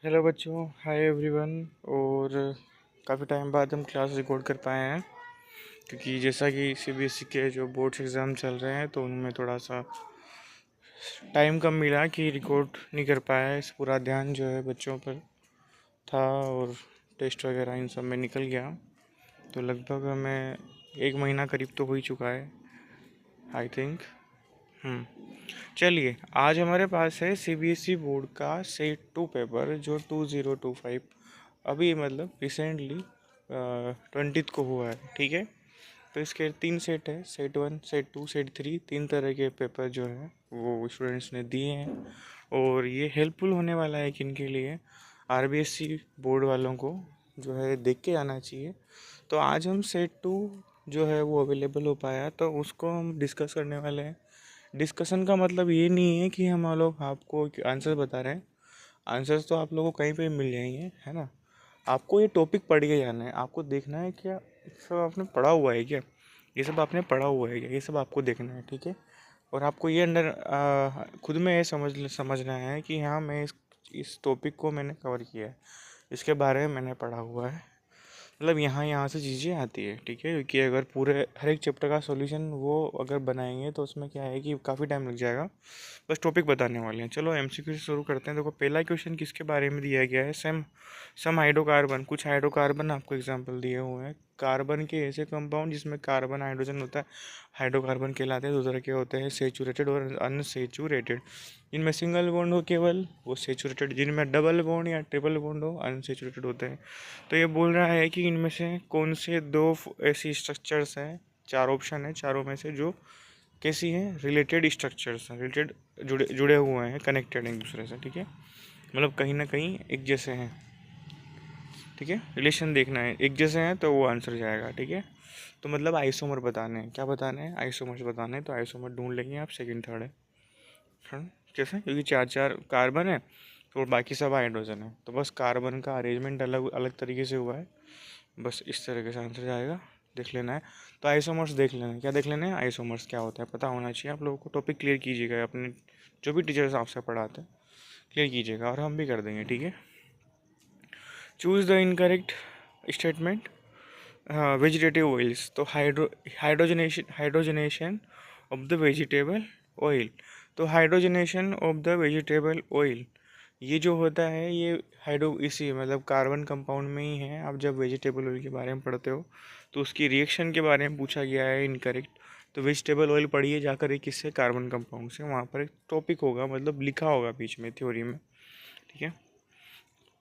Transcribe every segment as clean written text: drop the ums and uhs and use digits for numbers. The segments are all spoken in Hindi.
हेलो बच्चों, हाय एवरीवन। और काफ़ी टाइम बाद हम क्लास रिकॉर्ड कर पाए हैं क्योंकि जैसा कि सीबीएसई के जो बोर्ड्स एग्ज़ाम चल रहे हैं तो उनमें थोड़ा सा टाइम कम मिला कि रिकॉर्ड नहीं कर पाया। इस पूरा ध्यान जो है बच्चों पर था और टेस्ट वगैरह इन सब में निकल गया। तो लगभग हमें 1 महीना करीब तो हो ही चुका है, आई थिंक। चलिए, आज हमारे पास है सीबीएसई बोर्ड का सेट 2 पेपर जो 2025 अभी मतलब रिसेंटली 20th को हुआ है। ठीक है, तो इसके 3 सेट है, सेट 1, सेट 2, सेट 3। 3 तरह के पेपर जो है वो स्टूडेंट्स ने दिए हैं और ये हेल्पफुल होने वाला है किन के लिए, आरबीएससी बोर्ड वालों को जो है देख के आना चाहिए। तो आज हम सेट 2 जो है वो अवेलेबल हो पाया तो उसको हम डिस्कस करने वाले हैं। डिस्कशन का मतलब ये नहीं है कि हम लोग आपको आंसर बता रहे हैं। आंसर्स तो आप लोगों को कहीं पे मिल जाएंगे, है ना। आपको ये टॉपिक पढ़ के जाना है, आपको देखना है क्या ये सब आपने पढ़ा हुआ है क्या, ये सब आपने पढ़ा हुआ है क्या, ये सब आपको देखना है। ठीक है, और आपको ये अंदर खुद में ये समझना है कि हाँ मैं इस टॉपिक को मैंने कवर किया है, इसके बारे में मैंने पढ़ा हुआ है। मतलब यहाँ यहाँ से चीज़ें आती है। ठीक है, क्योंकि अगर पूरे हर एक चैप्टर का सॉल्यूशन वो अगर बनाएंगे तो उसमें क्या है कि काफ़ी टाइम लग जाएगा। बस टॉपिक बताने वाले हैं। चलो एमसीक्यू से शुरू करते हैं। देखो, पहला क्वेश्चन किसके बारे में दिया गया है, सम हाइड्रोकार्बन। कुछ हाइड्रोकार्बन आपको एग्जांपल दिए हुए हैं। कार्बन के ऐसे कंपाउंड जिसमें कार्बन हाइड्रोजन होता है हाइड्रोकार्बन कहलाते हैं। 2 तरह के होते हैं, सेचुरेटेड और अनसेचुरेटेड। जिनमें सिंगल बॉन्ड हो केवल वो सेचुरेटेड, जिनमें डबल बॉन्ड या ट्रिपल बॉन्ड हो अनसेचुरेटेड होते हैं। तो ये बोल रहा है कि इनमें से कौन से दो ऐसी स्ट्रक्चर्स हैं, 4 ऑप्शन है, चारों में से जो कैसी हैं, रिलेटेड स्ट्रक्चर्स हैं, रिलेटेड जुड़े जुड़े हुए हैं, कनेक्टेड एक दूसरे से। ठीक है, मतलब कहीं ना कहीं एक जैसे हैं। ठीक है, रिलेशन देखना है, एक जैसे हैं तो वो आंसर जाएगा। ठीक है, तो मतलब आइसोमर बताने हैं। क्या बताने हैं? आइसोमर्स बताने हैं। तो आइसोमर ढूंढ लेंगे आप, सेकंड थर्ड है। कैसे? क्योंकि 4 4 कार्बन है और बाकी सब हाइड्रोजन है, तो बस कार्बन का अरेंजमेंट अलग अलग तरीके से हुआ है। बस इस तरीके से आंसर जाएगा, देख लेना है। तो आइसोमर्स देख लेना है। क्या देख लेना है? आइसोमर्स क्या होता है पता होना चाहिए आप लोगों को। टॉपिक क्लियर कीजिएगा, अपने जो भी टीचर्स आपसे पढ़ाते हैं क्लियर कीजिएगा, और हम भी कर देंगे। ठीक है, choose the incorrect statement. Vegetative oils, तो hydrogenation of the vegetable oil. तो hydrogenation of the vegetable oil ये जो होता है ये हाइड्रो इसी मतलब कार्बन कंपाउंड में ही है। आप जब वेजिटेबल ऑयल के बारे में पढ़ते हो तो उसकी रिएक्शन के बारे में पूछा गया है, इनकरेक्ट। तो वेजिटेबल ऑयल पढ़िए जाकर, एक किससे, कार्बन कंपाउंड से। वहाँ पर एक टॉपिक होगा, मतलब लिखा होगा बीच में थ्योरी में। ठीक है,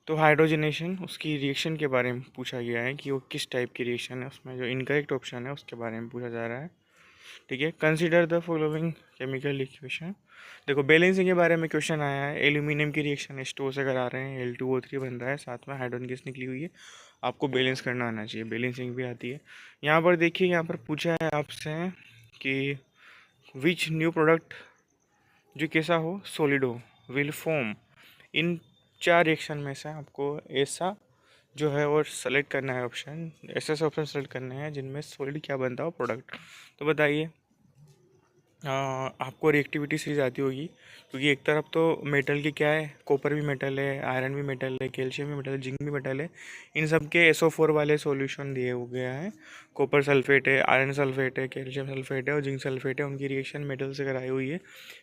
तो हाइड्रोजनेशन उसकी रिएक्शन के बारे में पूछा गया है कि वो किस टाइप की रिएक्शन है। उसमें जो इनकरेक्ट ऑप्शन है उसके बारे में पूछा जा रहा है। ठीक है, consider the following chemical equation. देखो, बैलेंसिंग के बारे में क्वेश्चन आया है। एल्यूमिनियम की रिएक्शन H2O से करा रहे हैं, Al2O3 बन रहा है, साथ में हाइड्रोजन गैस निकली हुई है। आपको बैलेंस करना आना चाहिए, बैलेंसिंग भी आती है। यहाँ पर देखिए, यहाँ पर पूछा है आपसे कि विच न्यू प्रोडक्ट जो कैसा हो, सॉलिड हो, विल फॉर्म इन 4 रिएक्शन में से आपको ऐसा जो है और सेलेक्ट करना है ऑप्शन, ऐसे ऐसे ऑप्शन सेलेक्ट करने हैं जिनमें सॉलिड क्या बनता हो, प्रोडक्ट। तो बताइए, आपको रिएक्टिविटी सीरीज आती होगी, क्योंकि एक तरफ तो मेटल की क्या है, कॉपर भी मेटल है, आयरन भी मेटल है, कैल्शियम भी मेटल है, जिंक भी मेटल है। इन सब के SO4 वाले सॉल्यूशन दिए हो गया है। कॉपर सल्फेट है, आयरन सल्फेट है, कैल्शियम सल्फेट है और जिंक सल्फेट है। उनकी रिएक्शन मेटल से कराई हुई है।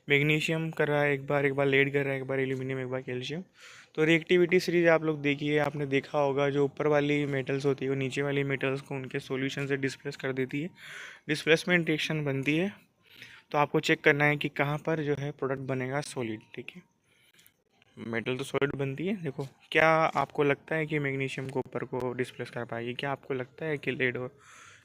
मैग्नीशियम कर रहा है एक बार लेड कर रहा है, एक बार एल्यूमिनियम, एक बार कैल्शियम। तो रिएक्टिविटी सीरीज आप लोग देखिए, आपने देखा होगा जो ऊपर वाली मेटल्स होती है वो नीचे वाली मेटल्स को उनके सॉल्यूशन से डिस्प्लेस कर देती है, डिस्प्लेसमेंट रिएक्शन बनती है। तो आपको चेक करना है कि कहाँ पर जो है प्रोडक्ट बनेगा सॉलिड। ठीक है, मेटल तो सॉलिड बनती है। देखो, क्या आपको लगता है कि मैग्नीशियम कॉपर को डिस्प्लेस कर पाएगी? क्या आपको लगता है कि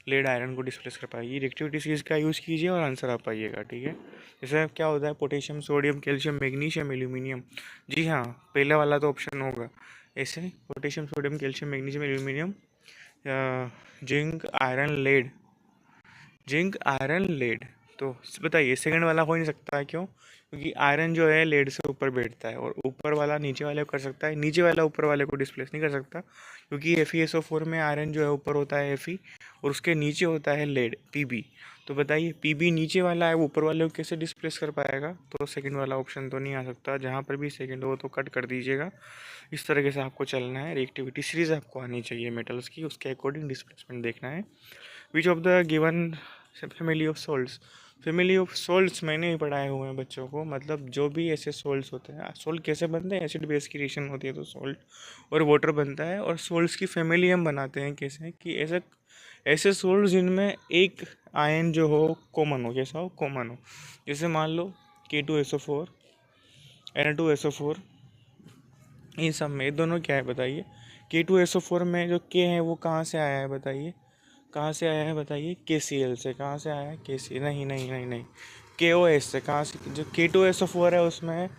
लेड आयरन को डिस्प्लेस कर पाएगी? रिएक्टिविटी सीरीज का यूज़ कीजिए और आंसर आ पाइएगा। ठीक है, जैसे क्या होता है, potassium, sodium, calcium, magnesium, aluminium. जी हाँ, पहले वाला तो ऑप्शन होगा। ऐसे potassium, sodium, calcium, magnesium, aluminium, zinc iron lead, zinc iron lead. तो बताइए सेकंड वाला हो नहीं सकता, क्यों? क्योंकि आयरन जो है लेड से ऊपर बैठता है, और ऊपर वाला नीचे वाले को कर सकता है, नीचे वाला ऊपर वाले को डिस्प्लेस नहीं कर सकता, क्योंकि FeSO4 में आयरन जो है ऊपर होता है Fe, और उसके नीचे होता है लेड Pb। तो बताइए Pb नीचे वाला है, वो ऊपर वाले को कैसे डिस्प्लेस कर पाएगा? तो सेकंड वाला ऑप्शन तो नहीं आ सकता, जहाँ पर भी सेकंड हो तो कट कर दीजिएगा। इस तरीके से आपको चलना है, रिएक्टिविटी सीरीज आपको आनी चाहिए मेटल्स की, उसके अकॉर्डिंग डिस्प्लेसमेंट देखना है। विच of the given family of salts, family of salts मैंने ही पढ़ाए हुए हैं बच्चों को, मतलब जो भी ऐसे सोल्ट्स होते हैं, सोल्ट कैसे बनते हैं, एसिड बेस की रिएक्शन होती है तो सोल्ट और वाटर बनता है, और सोल्ट्स की फैमिली हम बनाते हैं कैसे, कि ऐसे ऐसे सोल्ट जिनमें एक आयन जो हो कॉमन हो, कैसा हो, कॉमन हो। जैसे मान लो K2SO4, Na2SO4, इन सब में दोनों क्या है बताइए? K2SO4 में जो K है वो कहाँ से आया है बताइए? कहाँ से आया है बताइए? KCl से। कहाँ से आया है? KC, नहीं नहीं नहीं नहीं, KOS से। कहाँ से? जो K2SO4 है उसमें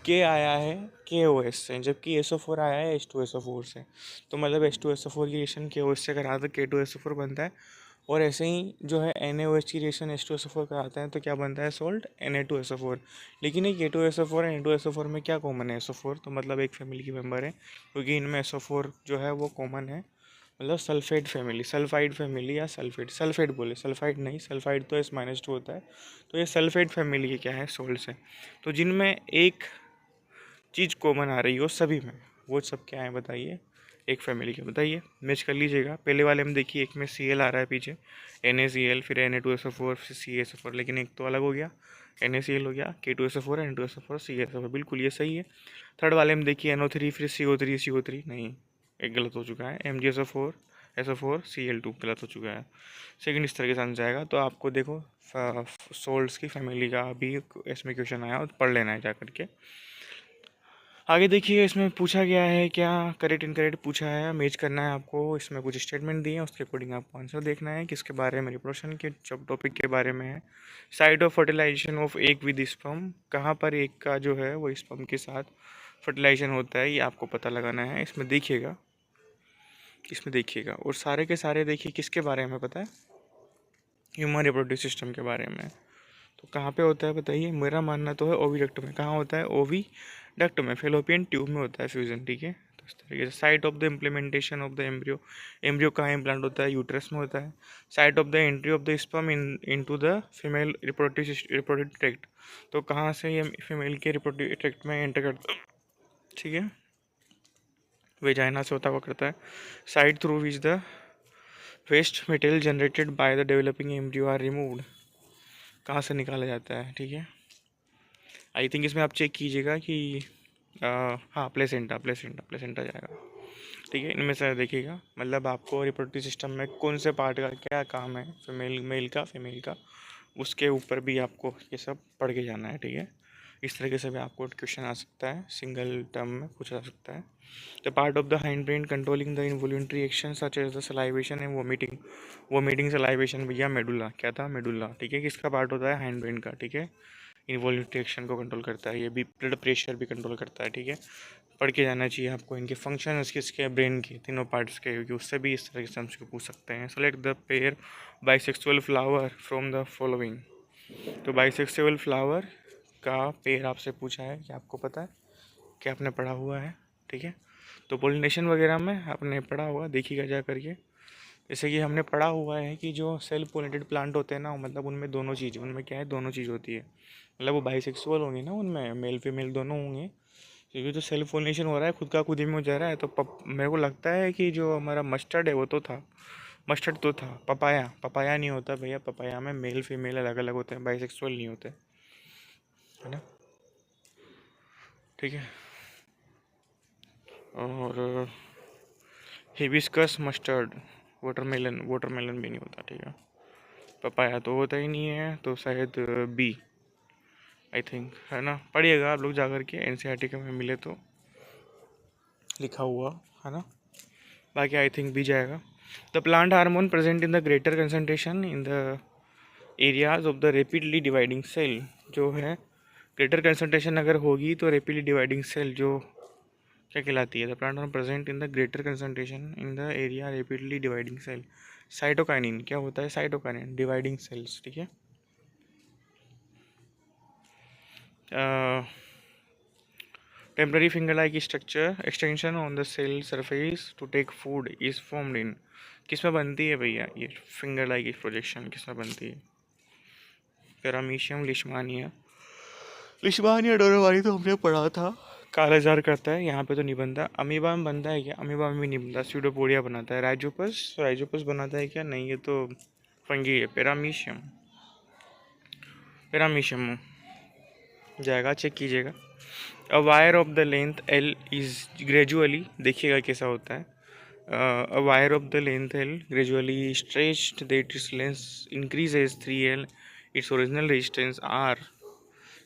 K आया है KOS से, जबकि SO4 आया है H2SO4 से। तो मतलब H2SO4 की रिएक्शन KOS से करा तो K2SO4 बनता है, और ऐसे ही जो है NaOH की रिएक्शन H2SO4 कराते हैं तो क्या बनता है? Salt Na2SO4। लेकिन ये K2SO4 Na2SO4 में क्या कॉमन है? SO4, तो मतलब एक फैमिली की मेंबर है, क्योंकि इनमें SO4 जो है वो कॉमन है, मतलब सल्फेट फैमिली, सल्फाइड फैमिली या सल्फेट, सल्फेट बोले, सल्फाइड नहीं, सल्फाइड तो S-2 होता है। तो ये सल्फेट फैमिली के क्या है? सोल्ट्स है। तो जिनमें एक चीज़ कॉमन आ रही हो सभी में, वो सब क्या है बताइए? एक फैमिली के। बताइए, मैच कर लीजिएगा। पहले वाले में देखिए, एक में Cl आ रहा है पीछे, NaCl, फिर Na2SO4, फिर CaSO4, लेकिन एक तो अलग हो गया, NaCl हो गया, K2SO4, Na2SO4, CaSO4, बिल्कुल ये सही है। थर्ड वाले में देखिए NO3, फिर CO3 नहीं, एक गलत हो चुका है, MgSO4, SO4, Cl2 गलत हो चुका है। सेकंड इस तरीके से आना जाएगा। तो आपको देखो सोल्ट्स की फैमिली का भी इसमें क्वेश्चन आया, और पढ़ लेना है जा करके। आगे देखिए, इसमें पूछा गया है क्या, करेक्ट इनकरेक्ट पूछा है, मैच करना है आपको। इसमें कुछ स्टेटमेंट दिए हैं, उसके अकॉर्डिंग आपको आंसर देखना है, किसके बारे में, रिप्रोडक्शन के जब टॉपिक के बारे में है। Site of fertilisation of egg with sperm, कहाँ पर एक का जो है वो स्पर्म के साथ फर्टिलाइजेशन होता है, ये आपको पता लगाना है। इसमें देखिएगा, इसमें देखिएगा, और सारे के सारे देखिए किसके बारे में पता है? ह्यूमन रिप्रोडक्टिव सिस्टम के बारे में। तो कहाँ पे होता है बताइए? मेरा मानना तो है ओविडक्ट में। कहाँ होता है? ओविडक्ट में, फेलोपियन ट्यूब में होता है फ्यूजन, ठीक है। तो इस तरीके से site of the implementation of the embryo, embryo कहाँ इम्प्लांट होता है? यूट्रस में होता है। Site of the entry of the sperm into the female reproductive tract, तो कहाँ से ये फीमेल के रिप्रोडक्टिव ट्रैक्ट में एंटर करता है, ठीक है, वेजाइना से होता हुआ करता है। Site through which the waste material generated by the developing embryo are removed, कहाँ से निकाला जाता है, ठीक है। आई थिंक इसमें आप चेक कीजिएगा कि हाँ, प्लेसेंटा, प्लेसेंटा, प्लेसेंटा जाएगा, ठीक है। इनमें से देखिएगा, मतलब आपको रिप्रोडक्टिव सिस्टम में कौन से पार्ट का क्या काम है, फीमेल मेल का, फीमेल का, उसके ऊपर भी आपको ये सब पढ़ के जाना है, ठीक है। इस तरीके से भी आपको क्वेश्चन आ सकता है, सिंगल टर्म में पूछा जा सकता है। The part of the hind brain controlling the involuntary action such as the salivation and vomiting, vomiting salivation भैया मेडुला, क्या था? मेडुला, ठीक है। किसका पार्ट होता है? हाइंड ब्रेन का, ठीक है। इन्वॉल्यूंटरी एक्शन को कंट्रोल करता है, ये भी ब्लड प्रेशर भी कंट्रोल करता है, ठीक है। पढ़ के जाना चाहिए आपको इनके फंक्शन किसके, ब्रेन के तीनों पार्ट्स के, क्योंकि उससे भी इस तरह से हमसे पूछ सकते हैं। Select the pair bisexual flower from the following, तो बाइसेक्सुअल फ्लावर का पेयर आपसे पूछा है, कि आपको पता है कि आपने पढ़ा हुआ है, ठीक है। तो पोलिनेशन वगैरह में आपने पढ़ा हुआ, देखिएगा जा करके। जैसे कि हमने पढ़ा हुआ है कि जो सेल्फ पोलिनेटेड प्लांट होते हैं ना, मतलब उनमें दोनों चीज़, उनमें क्या है, दोनों चीज़ होती है, मतलब वो बाइसेक्सुअल होंगे ना, उनमें मेल फीमेल दोनों होंगे, क्योंकि जो सेल्फ पोलिनेशन हो रहा है खुद का खुद ही में हो जा रहा है। तो मेरे को लगता है कि जो हमारा मस्टर्ड है वो तो था, मस्टर्ड तो था, पपाया, पपाया नहीं होता भैया, पपाया में मेल फीमेल अलग अलग होते हैं, बाइसेक्सुअल नहीं होते, है ना, ठीक है। और हिबिस्कस मस्टर्ड, वाटरमेलन, वाटरमेलन भी नहीं होता, ठीक है। पपाया तो होता ही नहीं है, तो शायद बी, आई थिंक, है ना। पढ़िएगा आप लोग जा कर के, NCERT के में मिले तो लिखा हुआ, है ना। बाकी आई थिंक भी जाएगा। The plant hormone present in the greater concentration in the areas of the rapidly dividing cell, जो है ग्रेटर कंसनट्रेशन अगर होगी तो रेपिडली डिवाइडिंग सेल जो क्या कहलाती है? The plant hormone present in the greater concentration in the area rapidly dividing cell, cytokinin, क्या होता है? साइटोकाइनिन, डिवाइडिंग सेल्स, ठीक है। Temporary finger like structure extension on the cell surface to take food is formed in, किस में बनती है भैया ये फिंगर लाइक प्रोजेक्शन, किस में बनती है? पैरामीशियम लिशमानिया, लिशमानिया डोरोवारी तो हमने पढ़ा था, कालाजार करता है, यहाँ पे तो नहीं बनता। अमीबा में बनता है क्या? अमीबा में भी नहीं बनता। स्यूडोपोडिया बनाता है। राइजोपस, राइजोपस बनाता है क्या? नहीं, ये तो फंगी है। पैरामीशियम, पैरामीशियम जाएगा, चेक कीजिएगा। A wire of the length L is gradually, देखिएगा कैसा होता है। A wire of the length L gradually stretched that its length increases 3L, its original resistance R,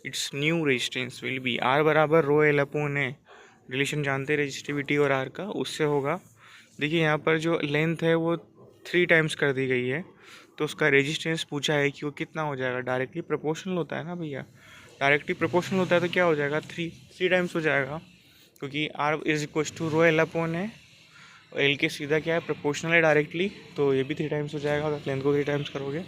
its new resistance will be R बराबर रो एल अपोन है। रिलेशन जानते हैं रेजिस्टिविटी और आर का, उससे होगा। देखिए यहाँ पर जो लेंथ है वो 3 टाइम्स कर दी गई है, तो उसका रेजिस्टेंस पूछा है कि वो कितना हो जाएगा। डायरेक्टली प्रोपोर्शनल होता है ना भैया, डायरेक्टली प्रोपोर्शनल होता है तो क्या हो जाएगा? 3 टाइम्स हो जाएगा, क्योंकि R is equal to rho L upon है। एल के सीधा क्या है? प्रोपोर्शनल है डायरेक्टली, तो ये भी 3 टाइम्स हो जाएगा अगर लेंथ को 3 टाइम्स करोगे।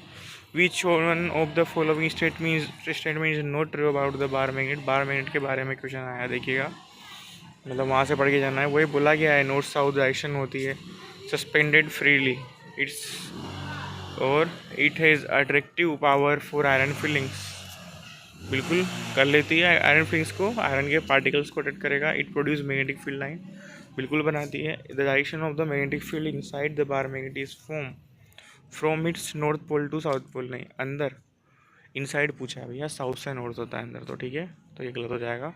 Which one of the following statement is not true about the bar magnet, bar magnet के बारे में क्वेश्चन आया, देखिएगा, मतलब वहाँ से पढ़ के जाना है। वही बोला गया है, नॉर्थ साउथ डायरेक्शन होती है, सस्पेंडेड फ्रीली, इट्स और it has attractive power for iron filings, बिल्कुल कर लेती है आयरन फिलिंग्स को, आयरन के पार्टिकल्स को अट्रैक्ट करेगा। It produce magnetic field line, बिल्कुल बनाती है। The direction of the magnetic field inside the bar magnet is form from its north pole to south pole, नहीं अंदर, इनसाइड पूछा है भैया, साउथ से नॉर्थ होता है अंदर, तो ठीक है, तो ये गलत हो जाएगा।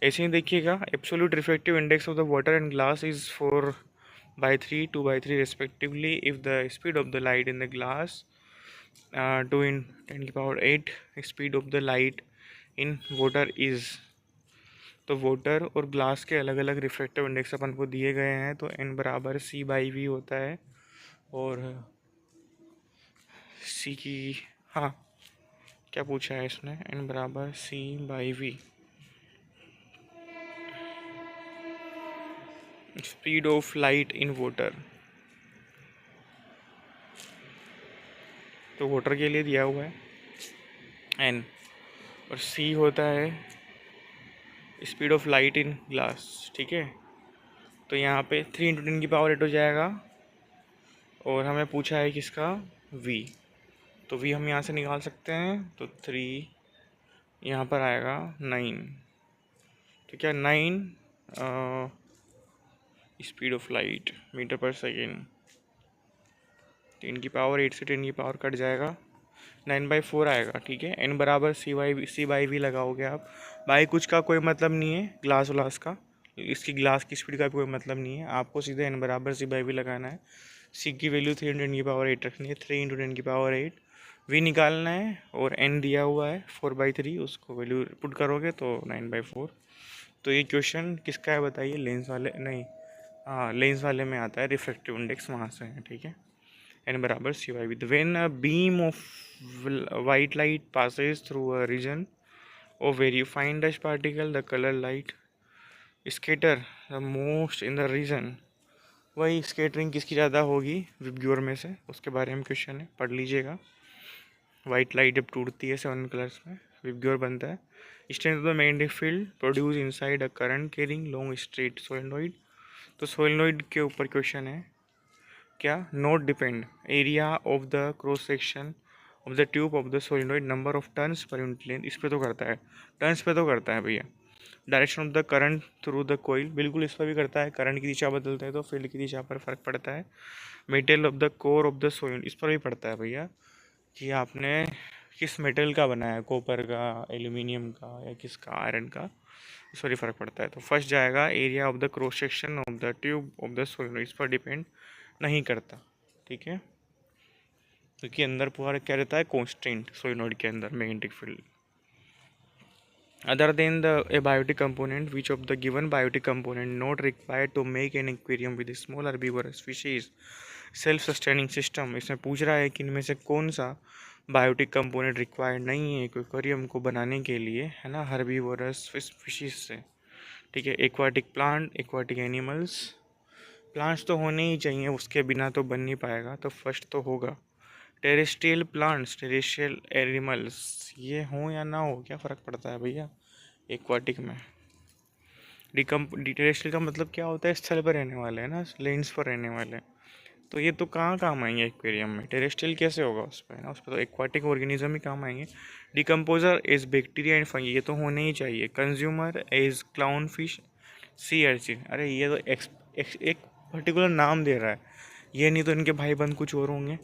ऐसे ही देखिएगा, absolute reflective index of the water and glass is 4/3, 2/3 respectively if the speed of the light in the glass 2 in 10 की power 8 speed of the light in water is, तो वाटर और ग्लास के अलग अलग रिफ्लेक्टिव इंडेक्स अपन को दिए गए हैं, तो n बराबर C/V होता है, और C की, हाँ क्या पूछा है इसने, n बराबर C/V, speed of light in water, तो वाटर के लिए दिया हुआ है n, और c होता है speed of light in glass, ठीक है। तो यहाँ पे 3 × 10 की पावर 8 हो जाएगा, और हमें पूछा है किसका? v, तो v हम यहाँ से निकाल सकते हैं, तो 3 यहाँ पर आएगा 9, तो क्या 9 स्पीड ऑफ लाइट मीटर पर सेकेंड, 10 की पावर 8 से 10 की पावर कट जाएगा, 9/4 आएगा, ठीक है। n बराबर C/V लगाओगे आप, बाई कुछ का कोई मतलब नहीं है, ग्लास व्लास का, इसकी ग्लास की स्पीड का कोई मतलब नहीं है, आपको सीधे n बराबर C/V लगाना है। c की वैल्यू 3 × 10 की पावर 8 रखनी है, 3 × 10 की पावर 8, v निकालना है, और n दिया हुआ है 4/3, उसको वैल्यू पुट करोगे तो 9/4। तो ये क्वेश्चन किसका है बताइए? लेंस वाले, नहीं हाँ लेंस वाले में आता है, रिफ्रैक्टिव इंडेक्स वहाँ से है, ठीक है। n बराबर C/V, when a beam of white light passes through a region of very fine dust particle, the color light scatter the most in the region, वही स्केटरिंग किसकी ज़्यादा होगी विबग्योर में से, उसके बारे में क्वेश्चन है, पढ़ लीजिएगा। वाइट लाइट जब टूटती है 7 कलर्स में, विबग्योर बनता है। Strength of the magnetic field produce inside a current carrying long straight solenoid, तो सोलेनॉइड के ऊपर क्वेश्चन है क्या? Note depend area of the cross section of the tube of the solenoid number of turns per unit length, इस पे तो करता है, टर्न्स पे तो करता है भैया। Direction of the current through the coil, बिल्कुल इस पर भी करता है, करंट की दिशा बदलता है तो फील्ड की दिशा पर फर्क पड़ता है। Metal of the core of the solenoid, इस पर भी पड़ता है भैया, कि आपने किस मेटल का बनाया, कॉपर का, एल्यूमिनियम का, या किसका, आयरन का, इस पर ही फर्क पड़ता है। तो फर्स्ट जाएगा area of the cross section of the tube of the solenoid, इस पर डिपेंड नहीं करता, ठीक है, क्योंकि अंदर पूरा क्या रहता है? कांस्टेंट सोलेनॉइड के अंदर magnetic field. Other than the abiotic component, which of the given biotic component not required to make an aquarium with small herbivorous fishes self sustaining system, इसमें पूछ रहा है कि इनमें से कौन सा बायोटिक कंपोनेंट रिक्वायर्ड नहीं है एक्वेरियम को बनाने के लिए, है ना, हर्बीवोरस फिशेज से, ठीक है। Aquatic plant, aquatic animals, plants तो होने ही चाहिए, उसके बिना तो बन नहीं पाएगा, तो फर्स्ट तो होगा। टेरेस्ट्रियल प्लांट्स, टेरेस्ट्रियल एनिमल्स, ये हों या ना हो क्या फ़र्क पड़ता है भैया, एक्वाटिक में। टेरेस्ट्रियल का मतलब क्या होता है, स्थल पर रहने वाले हैं ना, लैंड्स पर रहने वाले हैं। तो ये तो कहाँ काम आएंगे एक्वेरियम में, टेरेस्ट्रियल कैसे होगा उस पर, है ना, उस पर तो एक्वाटिक ऑर्गेनिज्म ही काम आएंगे। Decomposer as bacteria and fungi, ये तो होने ही चाहिए। Consumer as clown fish, sea urchin, अरे ये तो एक पर्टिकुलर नाम दे रहा है, ये नहीं तो इनके भाई बंद कुछ और होंगे।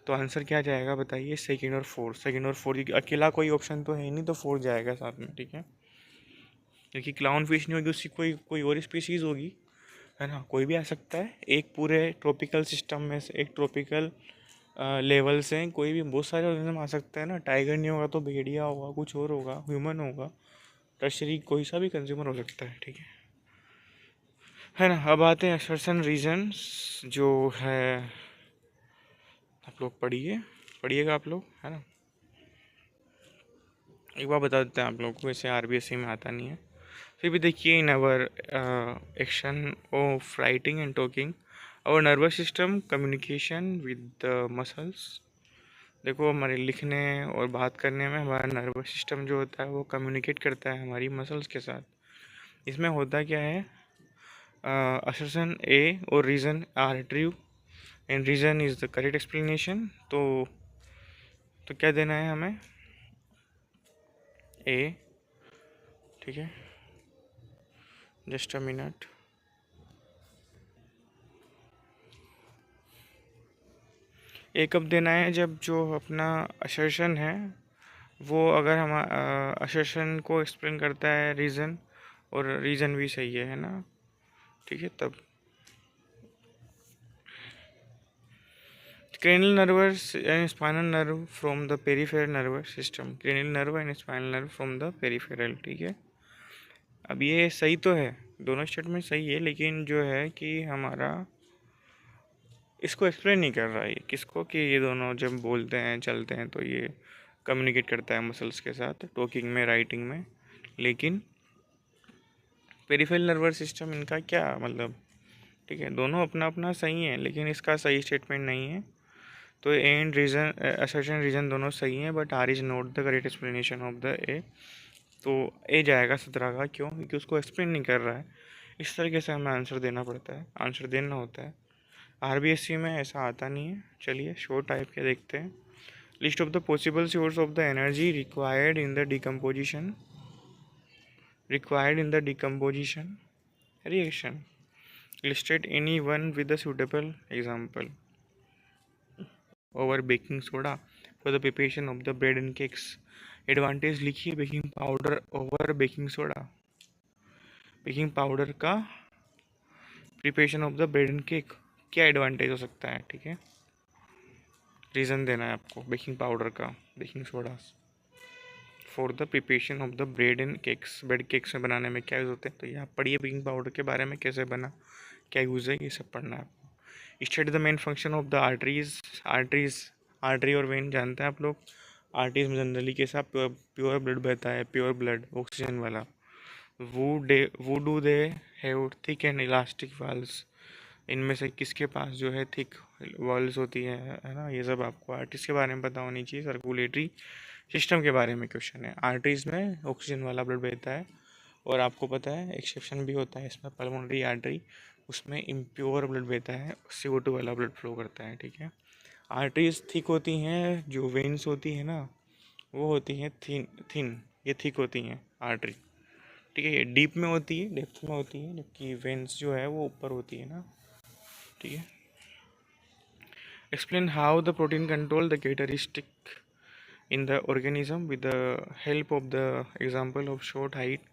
तो आंसर क्या जाएगा बताइए, सेकंड और फोर्थ। सेकंड और फोर्थ, अकेला कोई ऑप्शन तो है ही नहीं, तो फोर्थ जाएगा साथ में, ठीक है। क्योंकि क्लाउन फिश नहीं होगी, उसकी कोई कोई और स्पीसीज होगी, है ना, कोई भी आ सकता है। एक पूरे ट्रॉपिकल सिस्टम में से, एक ट्रॉपिकल लेवल से कोई भी बहुत सारे ऑर्गेनिज्म आ सकते हैं ना। टाइगर नहीं होगा तो भेड़िया होगा, कुछ और होगा, ह्यूमन होगा, टर्शरी कोई सा भी कंज्यूमर हो सकता है, ठीक है ना। अब आते हैं असर्शन रीजंस, जो है आप लोग पढ़िएगा आप लोग, है ना। एक बार बता देते हैं आप लोगों को, वैसे आरबीएससी में आता नहीं है, फिर भी देखिए। In our action of writing and talking our nervous system communication with the muscles. देखो, हमारे लिखने और बात करने में हमारा नर्वस सिस्टम जो होता है वो कम्युनिकेट करता है हमारी मसल्स के साथ। इसमें होता क्या है, असर्शन ए और reason R true and reason is the correct explanation. तो क्या देना है हमें, ए, ठीक है, जस्ट अ मिनट। ए कब देना है, जब जो अपना असर्शन है वो अगर हम असर्शन को एक्सप्लेन करता है रीज़न, और रीज़न भी सही है ना, ठीक है, तब। Cranial nervous and spinal nerve from the peripheral nervous system, cranial nerve and spinal nerve from the peripheral, ठीक है। अब ये सही तो है, दोनों स्टेटमेंट सही है, लेकिन जो है कि हमारा इसको एक्सप्लेन नहीं कर रहा है किसको, कि ये दोनों जब बोलते हैं चलते हैं तो ये कम्युनिकेट करता है मसल्स के साथ, टॉकिंग में, राइटिंग में। लेकिन पेरिफेरल नर्वस सिस्टम, इनका क्या मतलब, ठीक है, दोनों अपना अपना सही है, लेकिन इसका सही स्टेटमेंट नहीं है। तो एंड रीजन, असर्शन, रीजन दोनों सही हैं, but R is not the correct explanation of the A. तो ए जाएगा 17 का, क्यों, क्योंकि उसको एक्सप्लेन नहीं कर रहा है। इस तरीके से हमें आंसर देना पड़ता है, आंसर देना होता है। आरबीएससी में ऐसा आता नहीं है। चलिए शोर्ट टाइप के देखते हैं। List of the possible source of the energy required in the decomposition, reaction. Listed any one with a suitable example. Over baking soda for the preparation of the bread and cakes. Advantage लिखिए baking powder over baking soda, baking powder का preparation of the bread and cake, क्या एडवांटेज हो सकता है, ठीक है। रीज़न देना है आपको बेकिंग पाउडर का, baking soda for the preparation of the bread and cakes, bread cakes में बनाने में क्या यूज़ होते हैं। तो ये आप पढ़िए बेकिंग पाउडर के बारे में, कैसे बना, क्या यूज़ है, ये सब पढ़ना है आपको। Study the main function of the arteries, artery और वेन जानते हैं आप लोग। आर्टरीज में जनरली के साथ प्योर ब्लड बहता है, प्योर ब्लड, ऑक्सीजन वाला। वो do they have thick and elastic walls, इनमें से किसके पास जो है थिक वॉल्स होती है ना। ये सब आपको आर्टरीज के बारे में पता होनी चाहिए। सर्कुलेटरी सिस्टम के बारे में क्वेश्चन है। आर्टरीज में ऑक्सीजन वाला ब्लड बहता है, और आपको पता है एक्सेप्शन भी होता है इसमें, पल्मोनरी आर्टरी, उसमें इम्प्योर ब्लड बहता है, CO2 वाला ब्लड फ्लो करता है, ठीक है। आर्टरीज थिक होती हैं, जो वेन्स होती है ना वो होती हैं थिन, ये थिक होती हैं आर्टरी, ठीक है। ये डीप में होती है, डेप्थ में होती है, जबकि वेन्स जो है वो ऊपर होती है ना, ठीक है। Explain how the protein control the characteristic in the organism with the help of the example of short height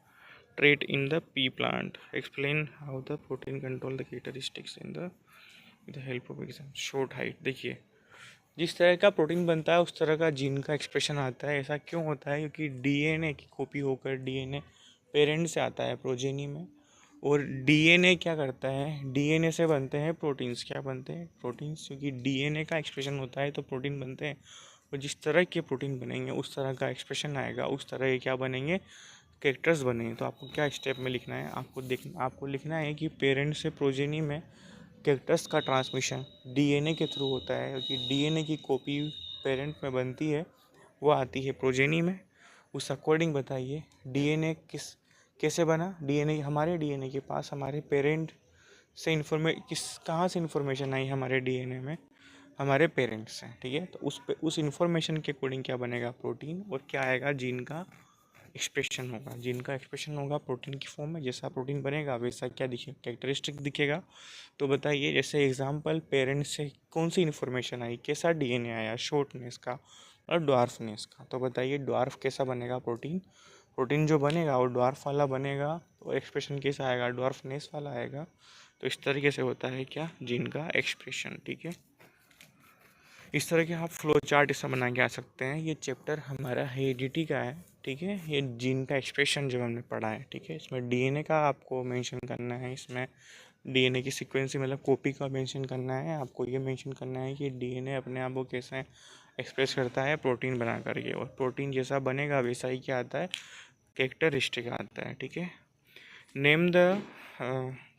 trait in the pea plant. Explain how the protein control the characteristics in the with the help of example short height. देखिए, जिस तरह का प्रोटीन बनता है उस तरह का जीन का एक्सप्रेशन आता है। ऐसा क्यों होता है, क्योंकि डीएनए की कॉपी होकर, डीएनए पेरेंट से आता है प्रोजेनी में, और डीएनए क्या करता है, डीएनए से बनते हैं प्रोटीन्स। क्या बनते हैं, प्रोटीन्स, क्योंकि डीएनए का एक्सप्रेशन होता है तो प्रोटीन बनते हैं। और जिस तरह के प्रोटीन बनेंगे उस तरह का एक्सप्रेशन आएगा, उस तरह के क्या बनेंगे, कैरेक्टर्स बनेंगे। तो आपको क्या स्टेप में लिखना है, आपको लिखना है कि पेरेंट से प्रोजेनी में कैरेक्टर्स का ट्रांसमिशन डीएनए के थ्रू होता है, क्योंकि डीएनए की कॉपी पेरेंट में बनती है, वो आती है प्रोजेनी में, उस अकॉर्डिंग बताइए डीएनए कैसे बना। डीएनए हमारे डीएनए के पास हमारे पेरेंट से कहाँ से इन्फॉर्मेशन आई हमारे डीएनए में, हमारे पेरेंट्स से, ठीक है। तो उस इन्फॉर्मेशन के अकॉर्डिंग क्या बनेगा प्रोटीन, और क्या आएगा जीन का एक्सप्रेशन होगा। जीन का एक्सप्रेशन होगा प्रोटीन की फॉर्म में, जैसा प्रोटीन बनेगा वैसा क्या दिखेगा, कैरेक्टरिस्टिक दिखेगा। तो बताइए जैसे एग्जांपल पेरेंट्स से कौन सी इन्फॉर्मेशन आई, कैसा डीएनए आया, शॉर्टनेस का और ड्वार्फनेस का। तो बताइए ड्वार्फ कैसा बनेगा प्रोटीन, प्रोटीन जो बनेगा वो ड्वार्फ वाला बनेगा। तो एक्सप्रेशन कैसा आएगा, ड्वार्फनेस वाला आएगा। तो इस तरीके से होता है क्या, जीन का एक्सप्रेशन, ठीक है। इस तरह के आप फ्लो चार्ट इससे बना के आ सकते हैं। ये चैप्टर हमारा हेरिडिटी का है, ठीक है। ये जीन का एक्सप्रेशन जो हमने पढ़ा है, ठीक है। इसमें डीएनए का आपको मेंशन करना है, इसमें डीएनए की सीक्वेंस मतलब कॉपी का मेंशन करना है। आपको ये मेंशन करना है कि डीएनए अपने आप को कैसे एक्सप्रेस करता है प्रोटीन बना करके, और प्रोटीन जैसा बनेगा वैसा ही क्या आता है, कैरेक्टरिस्टिक आता है, ठीक है। नेम द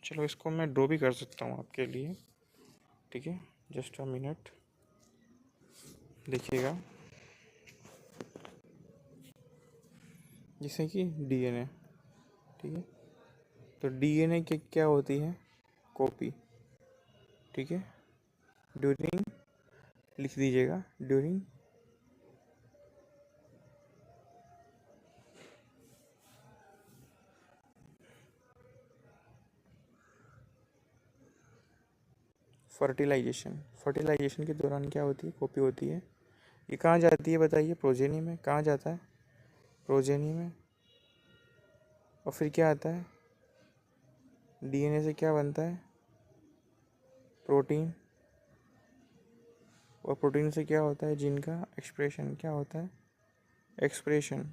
चलो इसको मैं ड्रॉ भी कर सकता हूँ आपके लिए, ठीक है। जस्ट अ मिनट, देखिएगा। जैसे कि डीएनए, ठीक है। तो डीएनए की क्या होती है, कॉपी, ठीक है। ड्यूरिंग, लिख दीजिएगा ड्यूरिंग फर्टिलाइजेशन, फर्टिलाइजेशन के दौरान क्या होती है, कॉपी होती है। ये कहाँ जाती है बताइए, प्रोजेनी में। कहाँ जाता है, प्रोजेनी में। और फिर क्या आता है, डीएनए से क्या बनता है, प्रोटीन। और प्रोटीन से क्या होता है, जीन का एक्सप्रेशन। क्या होता है, एक्सप्रेशन।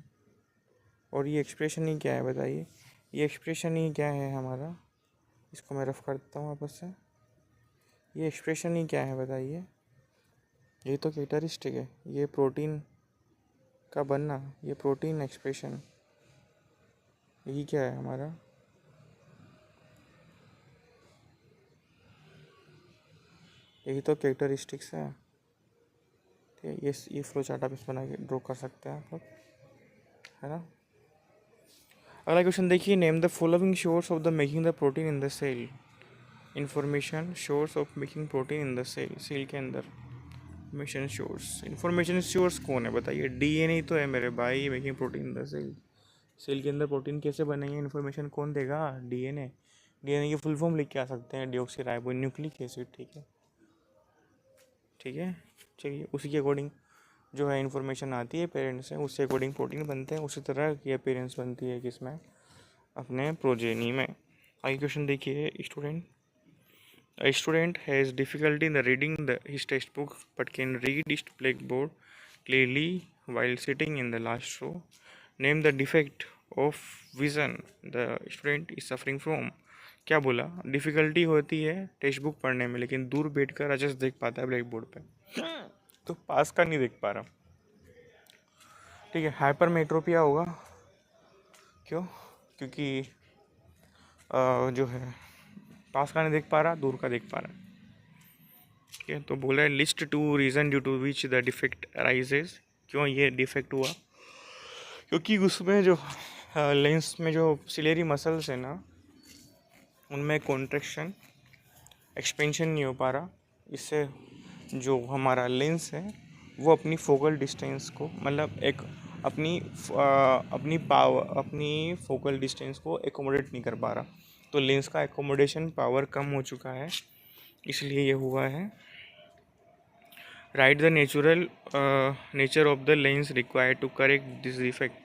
और ये एक्सप्रेशन ही क्या है बताइए, ये एक्सप्रेशन ही क्या है हमारा, इसको मैं रफ करता हूँ आपस से। ये एक्सप्रेशन ही क्या है बताइए, ये तो कैरेक्टरिस्टिक है, ये प्रोटीन का बनना, ये प्रोटीन एक्सप्रेशन, यही क्या है हमारा, यही तो कैरेक्टरिस्टिक्स है, ठीक है। ये फ्लो चार्ट आप इस बना के ड्रॉ कर सकते हैं आप लोग, है ना। अगला क्वेश्चन देखिए, name the following source of the making the protein in the cell. Information source of making protein in the cell, cell के अंदर इंफॉर्मेशन सोर्स कौन है बताइए, डीएनए तो है मेरे भाई, making protein in the cell. Cell के अंदर प्रोटीन कैसे बनेंगे, इन्फॉर्मेशन कौन देगा, डीएनए। डीएनए की फुल फॉर्म लिख के आ सकते हैं, डिऑक्सी न्यूक्लिक एसिड, ठीक है, ठीक है। चलिए उसी के अकॉर्डिंग जो है इन्फॉर्मेशन आती है पेरेंट्स से, उससे अकॉर्डिंग प्रोटीन बनते हैं। उसी तरह की अपीयरेंस बनती है किसमें, अपने प्रोजेनी में। आगे क्वेश्चन देखिए, student, a student has difficulty in the reading his textbook but can read his blackboard clearly while sitting in the last row. Name the defect of vision the student is suffering from. क्या बोला, डिफ़िकल्टी होती है टेक्स्ट बुक पढ़ने में, लेकिन दूर बैठकर अच्छे से देख पाता है ब्लैक बोर्ड पे, तो पास का नहीं देख पा रहा, ठीक है। हाइपरमेट्रोपिया होगा, क्यों, क्योंकि जो है पास का नहीं देख पा रहा, दूर का देख पा रहा है, ठीक है। तो बोला है list two reason due to which the defect arises. क्यों ये डिफेक्ट हुआ, क्योंकि उसमें जो लेंस में जो सिलेरी मसल्स है ना, उनमें कॉन्ट्रैक्शन एक्सपेंशन नहीं हो पा रहा। इससे जो हमारा लेंस है वो अपनी फोकल डिस्टेंस को, मतलब एक अपनी फोकल डिस्टेंस को एकोमोडेट नहीं कर पा रहा। तो लेंस का एकोमोडेशन पावर कम हो चुका है, इसलिए ये हुआ है। Write the nature of the lens required to correct this defect.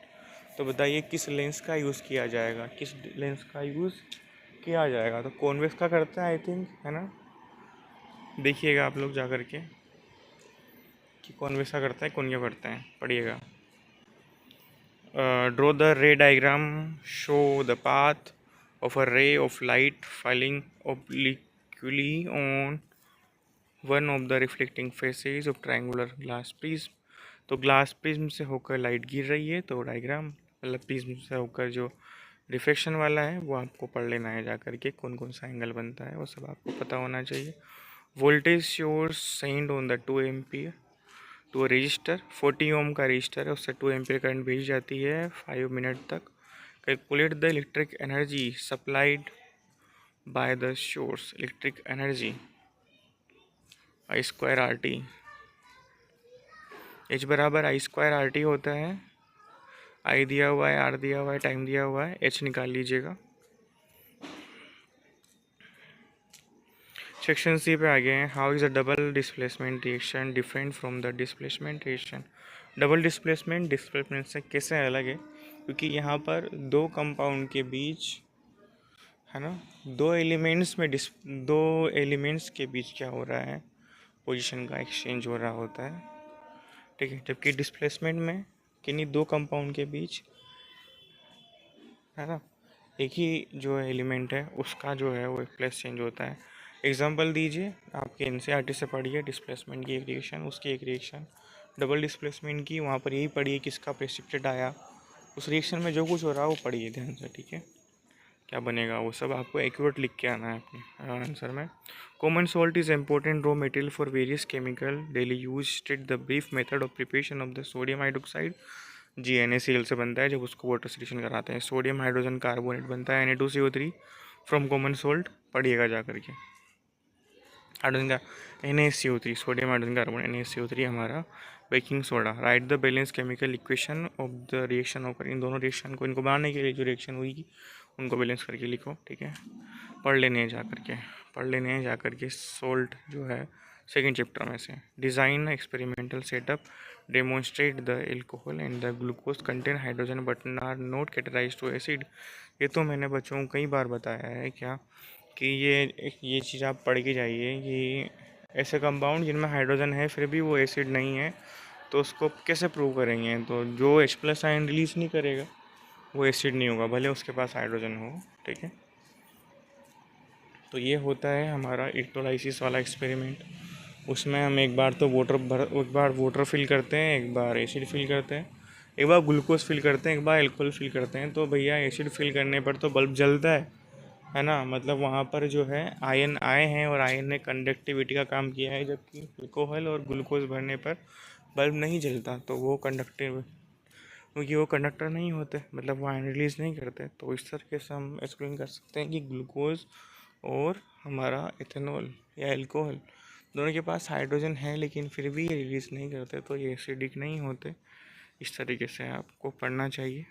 तो बताइए किस लेंस का यूज़ किया जाएगा, किस लेंस का यूज़ किया जाएगा। तो कॉन्वेक्स का करते हैं आई थिंक, है ना। देखिएगा आप लोग जा कर के कि कॉन्वेक्स का करता है, कौन क्या करते हैं, पढ़िएगा। ड्रॉ द रे diagram, show the path of a ray of light falling obliquely on one of the reflecting faces of triangular glass prism. तो ग्लास प्रिज्म से होकर लाइट गिर रही है, तो डायग्राम मतलब प्रिज्म से होकर जो रिफ्लेक्शन वाला है वो आपको पढ़ लेना है जा करके, कौन कौन सा एंगल बनता है वो सब आपको पता होना चाहिए। Voltage source send on the 2 ampere, to a resistor, 40 ohm का रजिस्टर है, उससे 2 एम्पीयर करंट भेजी जाती है 5 मिनट तक। Calculate the electric energy supplied by the source. Electric energy I square R T, H बराबर आई स्क्वायर आर टी होता है। आई दिया हुआ है, आर दिया हुआ है, टाइम दिया हुआ है, एच निकाल लीजिएगा। सेक्शन सी पे आ गए हैं। How is a double displacement reaction different from the displacement reaction. Double displacement से कैसे अलग है, क्योंकि यहाँ पर दो कंपाउंड के बीच, है ना, दो एलिमेंट्स के बीच क्या हो रहा है, पोजीशन का एक्सचेंज हो रहा होता है, ठीक है। जबकि डिस्प्लेसमेंट में किन्हीं दो कंपाउंड के बीच, है ना, एक ही जो एलिमेंट है उसका जो है वो प्लेस चेंज होता है। एग्जांपल दीजिए, आपके एनसीईआरटी से पढ़िए डिस्प्लेसमेंट की एक रिएक्शन, उसकी एक रिएक्शन। डबल डिस्प्लेसमेंट की वहाँ पर यही पढ़िए किसका प्रेसिपिटेट आया, उस रिएक्शन में जो कुछ हो रहा है वो पढ़िए ध्यान से, ठीक है। क्या बनेगा वो सब आपको एक्यूरेट लिख के आना है अपने आंसर में। Common salt is important raw material for various chemical daily use. State the brief method of preparation of the sodium hydroxide. जी NaCl से बनता है जब उसको वाटर सोल्यूशन कराते हैं। सोडियम हाइड्रोजन कार्बोनेट बनता है Na2CO3 फ्रॉम कॉमन सोल्ट, पढ़िएगा जा करके। हाइड्रोजन का NaCO3, sodium hydrogen carbonate NaCO3 हमारा baking soda. Right the balance chemical equation of the reaction occur. इन दोनों रिएक्शन को, इनको बनाने के लिए जो रिएक्शन हुई उनको बैलेंस करके लिखो, ठीक है। पढ़ लेने हैं जा करके सोल्ट जो है सेकेंड चैप्टर में से। Design experimental setup demonstrate the alcohol and the glucose content hydrogen but are not categorized to acid. ये तो मैंने बच्चों को कई बार बताया है क्या, कि ये चीज़ आप पढ़ के जाइए कि ऐसे कंपाउंड जिनमें हाइड्रोजन है फिर भी वो एसिड नहीं है, तो उसको कैसे प्रूव करेंगे। तो जो H+ आयन रिलीज नहीं करेगा वो एसिड नहीं होगा, भले उसके पास हाइड्रोजन हो, ठीक है। तो ये होता है हमारा इलेक्ट्रोलाइसिस वाला एक्सपेरिमेंट। उसमें हम एक बार वाटर फिल करते हैं, एक बार एसिड फिल करते हैं, एक बार ग्लूकोज फिल करते हैं, एक बार अल्कोहल फिल करते हैं। तो भैया एसिड फिल करने पर तो बल्ब जलता है ना, मतलब वहाँ पर जो है आयन आए हैं और आयन ने कंडक्टिविटी का काम किया है, जबकि अल्कोहल और ग्लूकोज भरने पर बल्ब नहीं जलता। तो वो कंडक्टिव, क्योंकि वो कंडक्टर नहीं होते, मतलब वो आयन रिलीज़ नहीं करते। तो इस तरीके से हम एक्सप्लेन कर सकते हैं कि ग्लूकोज और हमारा इथेनॉल या अल्कोहल दोनों के पास हाइड्रोजन है लेकिन फिर भी ये रिलीज़ नहीं करते, तो ये एसिडिक नहीं होते। इस तरीके से आपको पढ़ना चाहिए,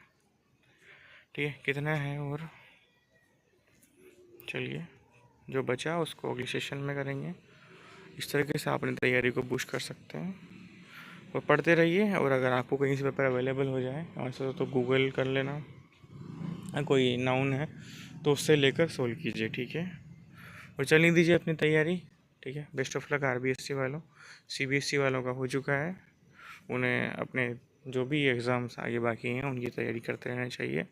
ठीक है। कितना है और चलिए जो बचा उसको अगले सेशन में करेंगे। इस तरीके से आप अपनी तैयारी को बूस्ट कर सकते हैं और पढ़ते रहिए। और अगर आपको कहीं से पेपर अवेलेबल हो जाए आंसर तो गूगल कर लेना, कोई नाउन है तो उससे लेकर सोल्व कीजिए, ठीक है। और चलने दीजिए अपनी तैयारी, ठीक है। बेस्ट ऑफ लक RBSC वालों। CBSC वालों का हो चुका है, उन्हें अपने जो भी एग्ज़ाम्स आगे बाकी हैं उनकी तैयारी करते रहना चाहिए।